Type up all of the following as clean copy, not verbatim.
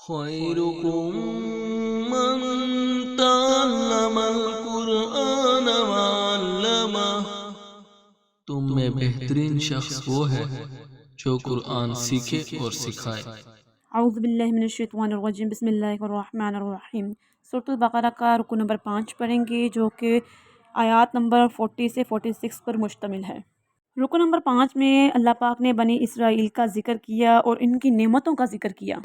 خيركم من تعلم القرآن وعلمه۔ تم میں بہترین شخص وہ ہے جو قرآن سیکھے اور سکھائے۔ اعوذ باللہ من الشیطان الرجیم، بسم اللہ الرحمن الرحیم۔ سورۃ البقرہ کا رکو نمبر 5 پڑھیں گے، جو کہ آیات نمبر 40 سے 46 پر مشتمل ہے۔ رکو نمبر 5 میں اللہ پاک نے بنی اسرائیل کا ذکر کیا اور ان کی نعمتوں کا ذکر کیا۔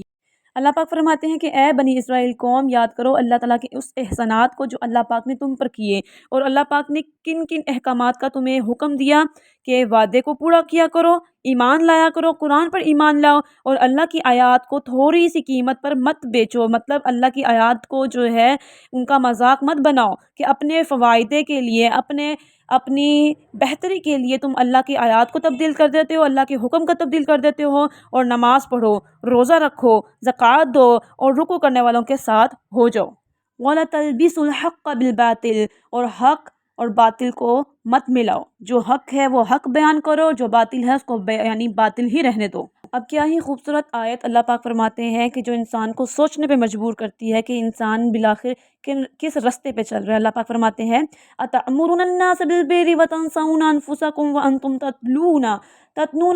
اللہ پاک فرماتے ہیں کہ اے بنی اسرائیل قوم، یاد کرو اللہ تعالیٰ کے اس احسانات کو جو اللہ پاک نے تم پر کیے، اور اللہ پاک نے کن کن احکامات کا تمہیں حکم دیا کہ وعدے کو پورا کیا کرو، ایمان لایا کرو، قرآن پر ایمان لاؤ، اور اللہ کی آیات کو تھوڑی سی قیمت پر مت بیچو، مطلب اللہ کی آیات کو جو ہے ان کا مذاق مت بناؤ کہ اپنے فوائدے کے لیے، اپنی بہتری کے لیے تم اللہ کی آیات کو تبدیل کر دیتے ہو، اللہ کے حکم کا تبدیل کر دیتے ہو، اور نماز پڑھو، روزہ رکھو، زکوٰۃ دو، اور رکوع کرنے والوں کے ساتھ ہو جاؤ۔ وَلَا تَلْبِسُوا الْحَقَّ بِالْبَاطِلِ، اور حق اور باطل کو مت ملاؤ، جو حق ہے وہ حق بیان کرو، جو باطل ہے اس کو یعنی باطل ہی رہنے دو۔ اب کیا ہی خوبصورت آیت اللہ پاک فرماتے ہیں کہ جو انسان کو سوچنے پہ مجبور کرتی ہے کہ انسان بالآخر کس رستے پہ چل رہا ہے۔ اللہ پاک فرماتے ہیں أَتَأْمُرُونَ النَّاسَ بِالْبِرِّ وَتَنْسَوْنَ أَنفُسَكُمْ وَأَنْتُمْ تَتْلُونَ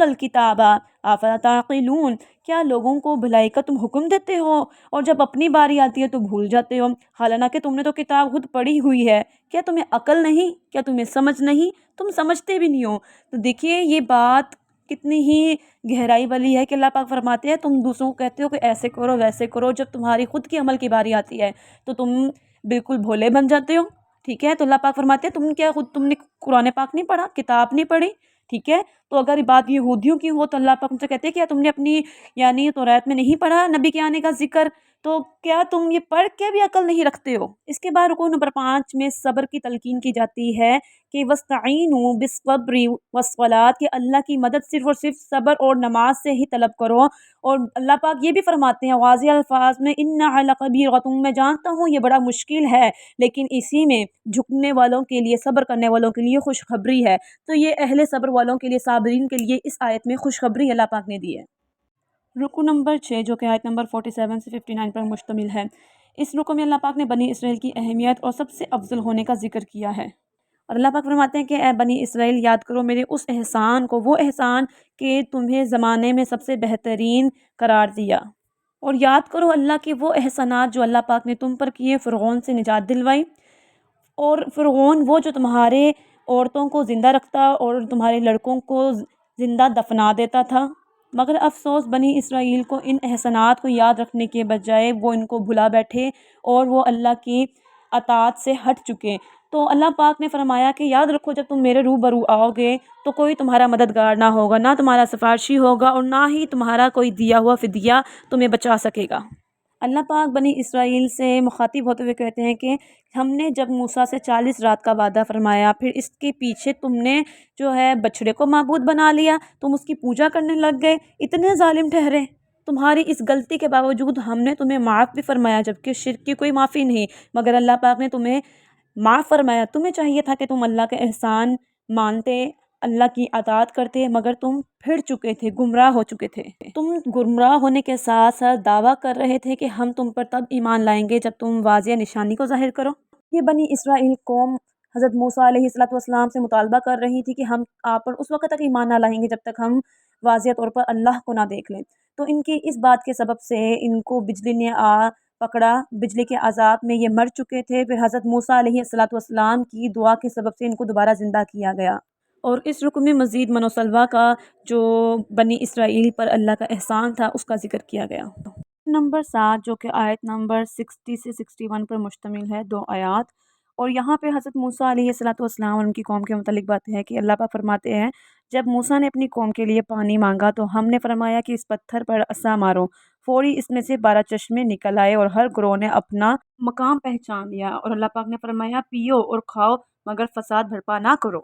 الْكِتَابَ أَفَلَا تَعْقِلُونَ، کیا لوگوں کو بھلائی کا تم حکم دیتے ہو اور جب اپنی باری آتی ہے تو بھول جاتے ہو، حالانکہ تم نے تو کتاب خود پڑھی ہوئی ہے۔ کیا تمہیں عقل نہیں؟ کیا تمہیں سمجھ نہیں؟ تم سمجھتے بھی نہیں ہو۔ تو دیکھیے یہ بات کتنی ہی گہرائی والی ہے کہ اللہ پاک فرماتے ہیں تم دوسروں کو کہتے ہو کہ ایسے کرو ویسے کرو، جب تمہاری خود کی عمل کی باری آتی ہے تو تم بالکل بھولے بن جاتے ہو۔ ٹھیک ہے، تو اللہ پاک فرماتے ہیں تم نے قرآن پاک نہیں پڑھا، کتاب نہیں پڑھی؟ ٹھیک ہے، تو اگر یہ بات یہودیوں کی ہو تو اللہ پاک ان سے کہتے ہیں کیا تم نے اپنی یعنی توریت میں نہیں پڑھا نبی کے آنے کا ذکر؟ تو کیا تم یہ پڑھ کے بھی عقل نہیں رکھتے ہو؟ اس کے بعد رکوع نمبر 5 میں صبر کی تلقین کی جاتی ہے کہ وَاسْتَعِینُوا بِالصَّبْرِ وَالصَّلَاةِ، کہ اللہ کی مدد صرف اور صرف صبر اور نماز سے ہی طلب کرو۔ اور اللہ پاک یہ بھی فرماتے ہیں واضح الفاظ میں إِنَّهَا لَكَبِيرَةٌ، میں جانتا ہوں یہ بڑا مشکل ہے، لیکن اسی میں جھکنے والوں کے لیے، صبر کرنے والوں کے لیے خوشخبری ہے۔ تو یہ اہل صبر والوں کے لیے، صابرین کے لیے اس آیت میں خوشخبری اللہ پاک نے دی ہے۔ رکوع نمبر 6 جو کہ آیت نمبر 47 سے 59 پر مشتمل ہے، اس رکوع میں اللہ پاک نے بنی اسرائیل کی اہمیت اور سب سے افضل ہونے کا ذکر کیا ہے۔ اور اللہ پاک فرماتے ہیں کہ اے بنی اسرائیل، یاد کرو میرے اس احسان کو، وہ احسان کہ تمہیں زمانے میں سب سے بہترین قرار دیا، اور یاد کرو اللہ کے وہ احسانات جو اللہ پاک نے تم پر کیے، فرعون سے نجات دلوائی، اور فرعون وہ جو تمہارے عورتوں کو زندہ رکھتا اور تمہارے لڑکوں کو زندہ دفنا دیتا تھا، مگر افسوس بنی اسرائیل کو ان احسانات کو یاد رکھنے کے بجائے وہ ان کو بھلا بیٹھے اور وہ اللہ کی اطاعت سے ہٹ چکے۔ تو اللہ پاک نے فرمایا کہ یاد رکھو جب تم میرے روبرو آؤ گے تو کوئی تمہارا مددگار نہ ہوگا، نہ تمہارا سفارشی ہوگا، اور نہ ہی تمہارا کوئی دیا ہوا فدیہ تمہیں بچا سکے گا۔ اللہ پاک بنی اسرائیل سے مخاطب ہوتے ہوئے کہتے ہیں کہ ہم نے جب موسیٰ سے 40 رات کا وعدہ فرمایا، پھر اس کے پیچھے تم نے جو ہے بچڑے کو معبود بنا لیا، تم اس کی پوجا کرنے لگ گئے، اتنے ظالم ٹھہرے۔ تمہاری اس غلطی کے باوجود ہم نے تمہیں معاف بھی فرمایا، جبکہ شرک کی کوئی معافی نہیں، مگر اللہ پاک نے تمہیں معاف فرمایا۔ تمہیں چاہیے تھا کہ تم اللہ کا احسان مانتے، اللہ کی اطاعت کرتے، مگر تم پھر چکے تھے، گمراہ ہو چکے تھے۔ تم گمراہ ہونے کے ساتھ ساتھ دعویٰ کر رہے تھے کہ ہم تم پر تب ایمان لائیں گے جب تم واضح نشانی کو ظاہر کرو۔ یہ بنی اسرائیل قوم حضرت موسیٰ علیہ السلام سے مطالبہ کر رہی تھی کہ ہم آپ پر اس وقت تک ایمان نہ لائیں گے جب تک ہم واضح طور پر اللہ کو نہ دیکھ لیں۔ تو ان کی اس بات کے سبب سے ان کو بجلی نے پکڑا، بجلی کے عذاب میں یہ مر چکے تھے، پھر حضرت موسیٰ علیہ السلام کی دعا کے سبب سے ان کو دوبارہ زندہ کیا گیا۔ اور اس رکوع میں مزید من و سلوہ کا جو بنی اسرائیل پر اللہ کا احسان تھا اس کا ذکر کیا گیا۔ نمبر 7 جو کہ آیت نمبر 60 سے 61 پر مشتمل ہے، 2 آیات، اور یہاں پہ حضرت موسیٰ علیہ السلام اور ان کی قوم کے متعلق باتیں ہیں کہ اللہ پاک فرماتے ہیں جب موسیٰ نے اپنی قوم کے لیے پانی مانگا تو ہم نے فرمایا کہ اس پتھر پر عصا مارو، فوری اس میں سے 12 چشمے نکل آئے اور ہر گروہ نے اپنا مقام پہچان لیا، اور اللہ پاک نے فرمایا پیو اور کھاؤ مگر فساد برپا نہ کرو۔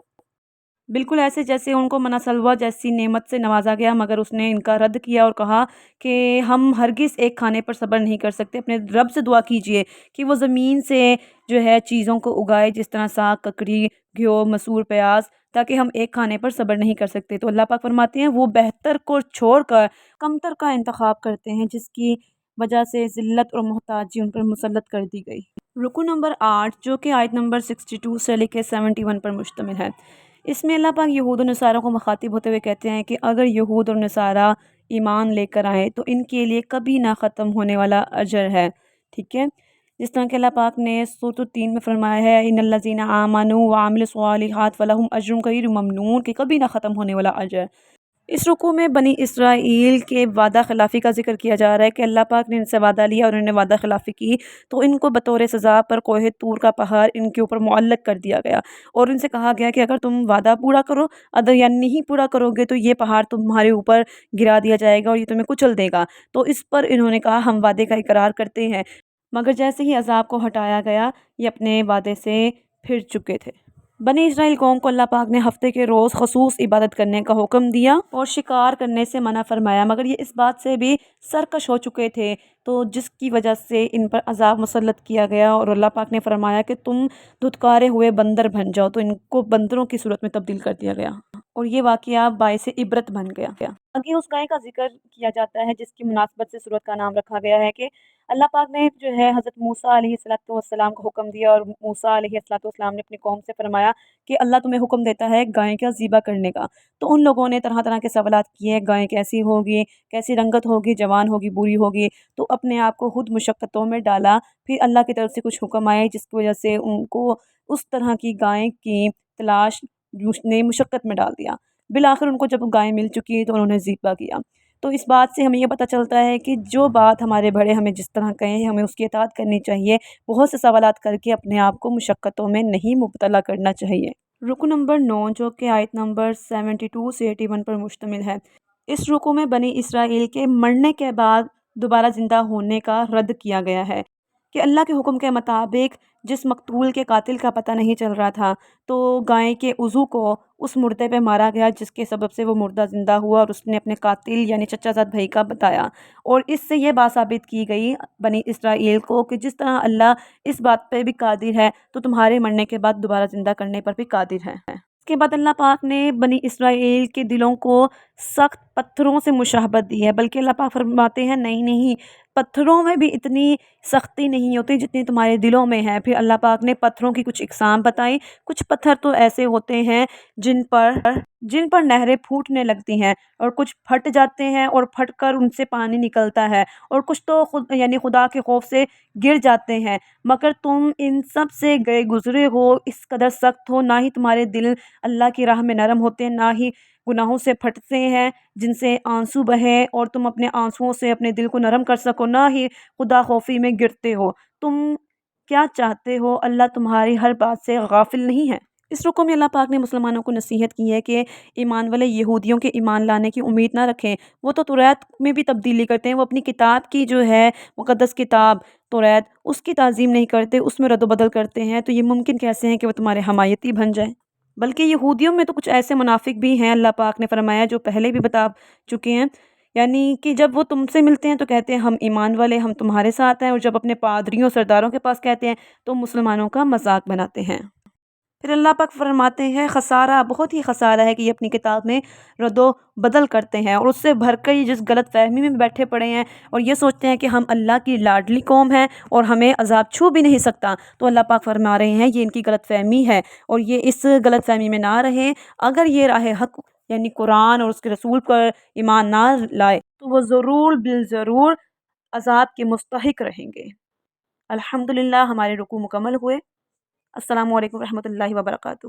بالکل ایسے جیسے ان کو منع سلوہ جیسی نعمت سے نوازا گیا، مگر اس نے ان کا رد کیا اور کہا کہ ہم ہرگز ایک کھانے پر صبر نہیں کر سکتے، اپنے رب سے دعا کیجئے کہ وہ زمین سے جو ہے چیزوں کو اگائے، جس طرح ساگ، ککڑی، گھیو، مسور، پیاز، تاکہ ہم ایک کھانے پر صبر نہیں کر سکتے۔ تو اللہ پاک فرماتے ہیں وہ بہتر کو چھوڑ کر کمتر کا انتخاب کرتے ہیں، جس کی وجہ سے ذلت اور محتاجی ان پر مسلط کر دی گئی۔ رکو نمبر 8 جو کہ آیت نمبر 62 سے لے کے 71 پر مشتمل ہے، اس میں اللہ پاک یہود و نصارہ کو مخاطب ہوتے ہوئے کہتے ہیں کہ اگر یہود اور نصارہ ایمان لے کر آئیں تو ان کے لیے کبھی نہ ختم ہونے والا اجر ہے، ٹھیک ہے، جس طرح کہ اللہ پاک نے سورۃ التین میں فرمایا ہے ان الذین آمنوا وعملوا الصالحات فلہم اجر غیر ممنون، کہ کبھی نہ ختم ہونے والا اجر۔ اس رکوع میں بنی اسرائیل کے وعدہ خلافی کا ذکر کیا جا رہا ہے کہ اللہ پاک نے ان سے وعدہ لیا اور انہوں نے وعدہ خلافی کی تو ان کو بطور سزا پر کوہ طور کا پہاڑ ان کے اوپر معلق کر دیا گیا اور ان سے کہا گیا کہ اگر تم وعدہ پورا کرو، اگر یا نہیں پورا کرو گے تو یہ پہاڑ تمہارے اوپر گرا دیا جائے گا اور یہ تمہیں کچل دے گا۔ تو اس پر انہوں نے کہا ہم وعدے کا اقرار کرتے ہیں، مگر جیسے ہی عذاب کو ہٹایا گیا یہ اپنے وعدے سے پھر چکے تھے۔ بنی اسرائیل قوم کو اللہ پاک نے ہفتے کے روز خصوص عبادت کرنے کا حکم دیا اور شکار کرنے سے منع فرمایا، مگر یہ اس بات سے بھی سرکش ہو چکے تھے تو جس کی وجہ سے ان پر عذاب مسلط کیا گیا اور اللہ پاک نے فرمایا کہ تم دھتکارے ہوئے بندر بن جاؤ، تو ان کو بندروں کی صورت میں تبدیل کر دیا گیا اور یہ واقعہ باعث عبرت بن گیا۔ آگے اس گائے کا ذکر کیا جاتا ہے جس کی مناسبت سے سورت کا نام رکھا گیا ہے کہ اللہ پاک نے جو ہے حضرت موسیٰ علیہ السلام کو حکم دیا اور موسیٰ علیہ السلام نے اپنی قوم سے فرمایا کہ اللہ تمہیں حکم دیتا ہے گائے کا ذبح کرنے کا۔ تو ان لوگوں نے طرح طرح کے سوالات کیے، گائے کیسی ہوگی، کیسی رنگت ہوگی، جوان ہوگی، بوری ہوگی، تو اپنے آپ کو خود مشقتوں میں ڈالا۔ پھر اللہ کی طرف سے کچھ حکم آئے جس کی وجہ سے ان کو اس طرح کی گائے کی تلاش نے مشقت میں ڈال دیا۔ بالآخر ان کو جب گائے مل چکی تو انہوں نے ذبح کیا۔ تو اس بات سے ہمیں یہ پتہ چلتا ہے کہ جو بات ہمارے بڑے ہمیں جس طرح کہیں ہمیں اس کی اطاعت کرنی چاہیے، بہت سے سوالات کر کے اپنے آپ کو مشقتوں میں نہیں مبتلا کرنا چاہیے۔ رکو نمبر 9 جو کہ آیت نمبر 72 سے 81 پر مشتمل ہے، اس رکوع میں بنی اسرائیل کے مرنے کے بعد دوبارہ زندہ ہونے کا رد کیا گیا ہے کہ اللہ کے حکم کے مطابق جس مقتول کے قاتل کا پتہ نہیں چل رہا تھا تو گائے کے عضو کو اس مردے پہ مارا گیا جس کے سبب سے وہ مردہ زندہ ہوا اور اس نے اپنے قاتل یعنی چچا زاد بھائی کا بتایا، اور اس سے یہ بات ثابت کی گئی بنی اسرائیل کو کہ جس طرح اللہ اس بات پہ بھی قادر ہے تو تمہارے مرنے کے بعد دوبارہ زندہ کرنے پر بھی قادر ہے۔ اس کے بعد اللہ پاک نے بنی اسرائیل کے دلوں کو سخت پتھروں سے مشابہت دی ہے، بلکہ اللہ پاک فرماتے ہیں نہیں پتھروں میں بھی اتنی سختی نہیں ہوتی جتنی تمہارے دلوں میں ہے۔ پھر اللہ پاک نے پتھروں کی کچھ اقسام بتائی، کچھ پتھر تو ایسے ہوتے ہیں جن پر نہریں پھوٹنے لگتی ہیں اور کچھ پھٹ جاتے ہیں اور پھٹ کر ان سے پانی نکلتا ہے، اور کچھ تو یعنی خدا کے خوف سے گر جاتے ہیں، مگر تم ان سب سے گئے گزرے ہو، اس قدر سخت ہو، نہ ہی تمہارے دل اللہ کی راہ میں نرم ہوتے ہیں، نہ ہی گناہوں سے پھٹتے ہیں جن سے آنسو بہیں اور تم اپنے آنسوؤں سے اپنے دل کو نرم کر سکو، نہ ہی خدا خوفی میں گرتے ہو۔ تم کیا چاہتے ہو؟ اللہ تمہاری ہر بات سے غافل نہیں ہے۔ اس رکوع میں اللہ پاک نے مسلمانوں کو نصیحت کی ہے کہ ایمان والے یہودیوں کے ایمان لانے کی امید نہ رکھیں، وہ تو توریت میں بھی تبدیلی کرتے ہیں، وہ اپنی کتاب کی جو ہے مقدس کتاب توریت اس کی تعظیم نہیں کرتے، اس میں رد و بدل کرتے ہیں، تو یہ ممکن کیسے ہیں کہ وہ تمہارے حمایتی بن جائیں؟ بلکہ یہودیوں میں تو کچھ ایسے منافق بھی ہیں، اللہ پاک نے فرمایا جو پہلے بھی بتا چکے ہیں، یعنی کہ جب وہ تم سے ملتے ہیں تو کہتے ہیں ہم ایمان والے، ہم تمہارے ساتھ ہیں، اور جب اپنے پادریوں سرداروں کے پاس کہتے ہیں تو مسلمانوں کا مذاق بناتے ہیں۔ پھر اللہ پاک فرماتے ہیں خسارہ، بہت ہی خسارہ ہے کہ یہ اپنی کتاب میں رد و بدل کرتے ہیں اور اس سے بھر کر یہ جس غلط فہمی میں بیٹھے پڑے ہیں اور یہ سوچتے ہیں کہ ہم اللہ کی لاڈلی قوم ہیں اور ہمیں عذاب چھو بھی نہیں سکتا، تو اللہ پاک فرما رہے ہیں یہ ان کی غلط فہمی ہے اور یہ اس غلط فہمی میں نہ رہیں۔ اگر یہ راہ حق یعنی قرآن اور اس کے رسول پر ایمان نہ لائے تو وہ ضرور بالضرور عذاب کے مستحق رہیں گے۔ الحمدللہ ہمارے رکوع مکمل ہوئے۔ السلام علیکم ورحمۃ اللہ وبرکاتہ۔